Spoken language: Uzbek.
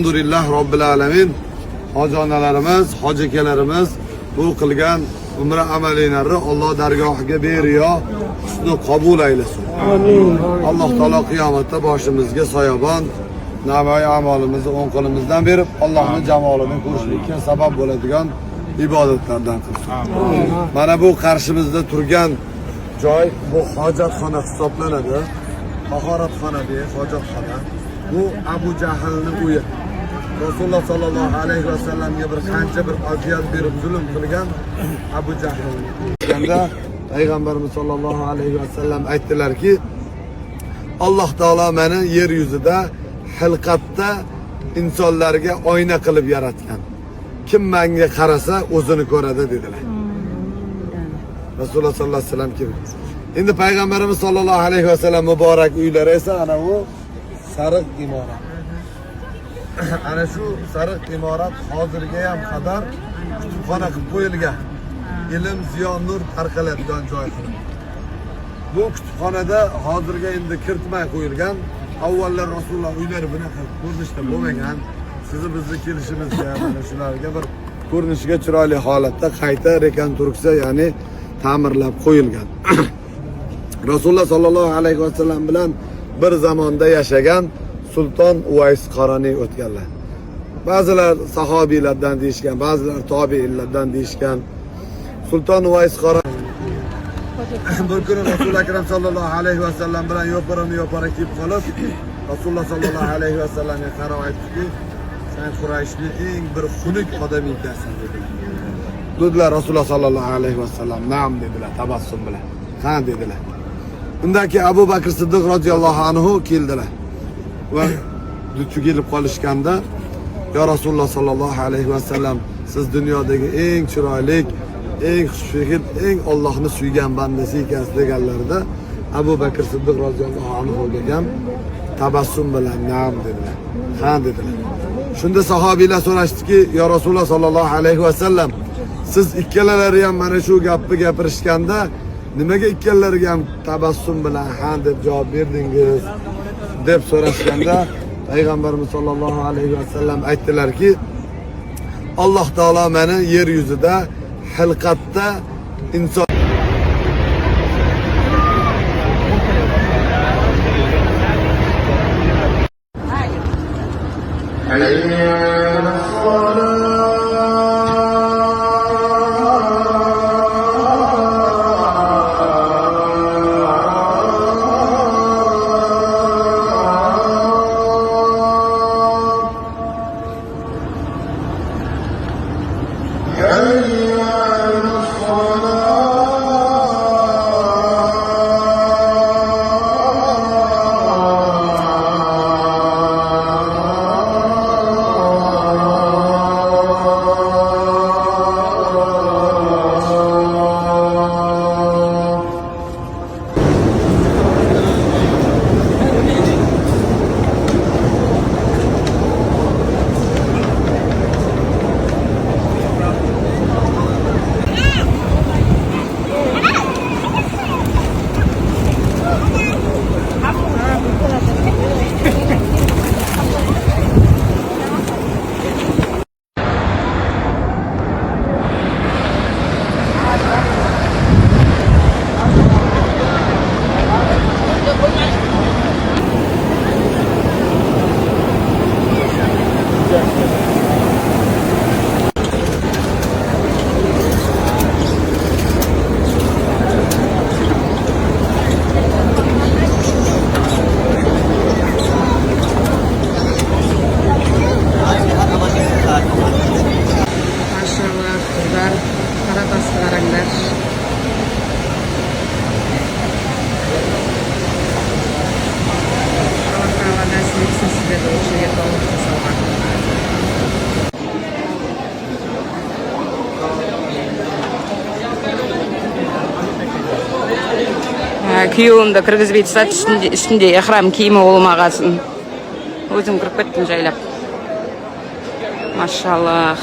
Elhamdülillah Rabbil Alemin. Hoji onalarimiz, hoji akalarimiz bu qilgan umra amaliylari Alloh dargohiga beriyo husni qabul aylasin. Amin. Alloh taolo qiyomatda boshimizga soyabon navoiy amalimizni o'ng qo'limizdan berib, Allohning jamolini ko'rishlikka sabab bo'ladigan ibodatlardan qilsin. Mana bu qarshimizda turgan joy bu hojatxona hisoblanadi. Tahoratxona deydi, hojatxona. Bu Abu Jahlning uyi. Rasululloh sallallohu alayhi va sallamga bir qancha bir aziyat berib zulm qilgan Abu Jahl. Shunda Payg'ambarimiz sallallohu alayhi va sallam aytdilarki, Alloh taolo meni yer yuzida xilqatda insonlarga oyna qilib yaratgan. Kim menga qarasa o'zini ko'radi dedilar. Rasululloh sallallohu alayhi vasallam kim? Endi Payg'ambarimiz sallallohu alayhi va sallam muborak uylari esa ana bu sariq imorat. Ana shu sariq imorat hozirga ham qadar kutubxona qilib qo'yilgan. Ilm, ziyon, nur tarqaladigan joy qilib. Bu kutubxonada hozirga endi kiritmay qo'yilgan. Avvallar Rasululloh uylari bunaqa ko'rinishda bo'lmagan. Sizni bizni kelishimizga mana shularga bir ko'rinishiga chiroyli holatda qayta rekonstruksiya, ya'ni ta'mirlab qo'yilgan. Rasululloh sallallohu alayhi va sallam bilan bir zamonda yashagan Sulton Uvays Qaraniy o'tganlar. Ba'zilar sahobiylardan deyishgan, ba'zilar tobiinlardan deyishgan. Sulton Uvays Qaraniy bir kuni Rasululloh akram sallallohu alayhi va sallam bilan yo'para kelib qolib, Rasululloh sallallohu alayhi va sallamga qarab aytdiki, sen Qurayshning eng bir xunuk odam ekansan dedilar. Rasululloh sallallohu alayhi va sallam na'am dedilar tabassum bilan. Ha dedilar. Undan keyin Abu Bakr Siddiq roziyallohu anhu keldilar. Va kelib qolishganda, "Ya Rasululloh sallallohu alayhi va sallam, siz dunyodagi eng chiroyli, eng xushfe'l, eng Allohni suygan bandasi ekansiz" deganlarida Abu Bakr Siddiq roziyallohu anhu degan tabassum bilan na'am dedilar. Ha dedilar. Shunda sahobiylar so'rashdiki, "Ya Rasululloh sallallohu alayhi va sallam, siz ikkalalari ham mana shu gapni gapirishganda nimaga ikkalalariga ham tabassum bilan ha deb javob berdingiz?" deb so'rashganda Payg'ambarimiz sollallohu alayhi va sallam aytdilarki, Alloh taolo meni yer yuzida xilqatda inson Kuyovimda kirgizib etsa üstünde ihram kiyimi olmag'asin. O'zim kirib ketdim joylab. Maşallah.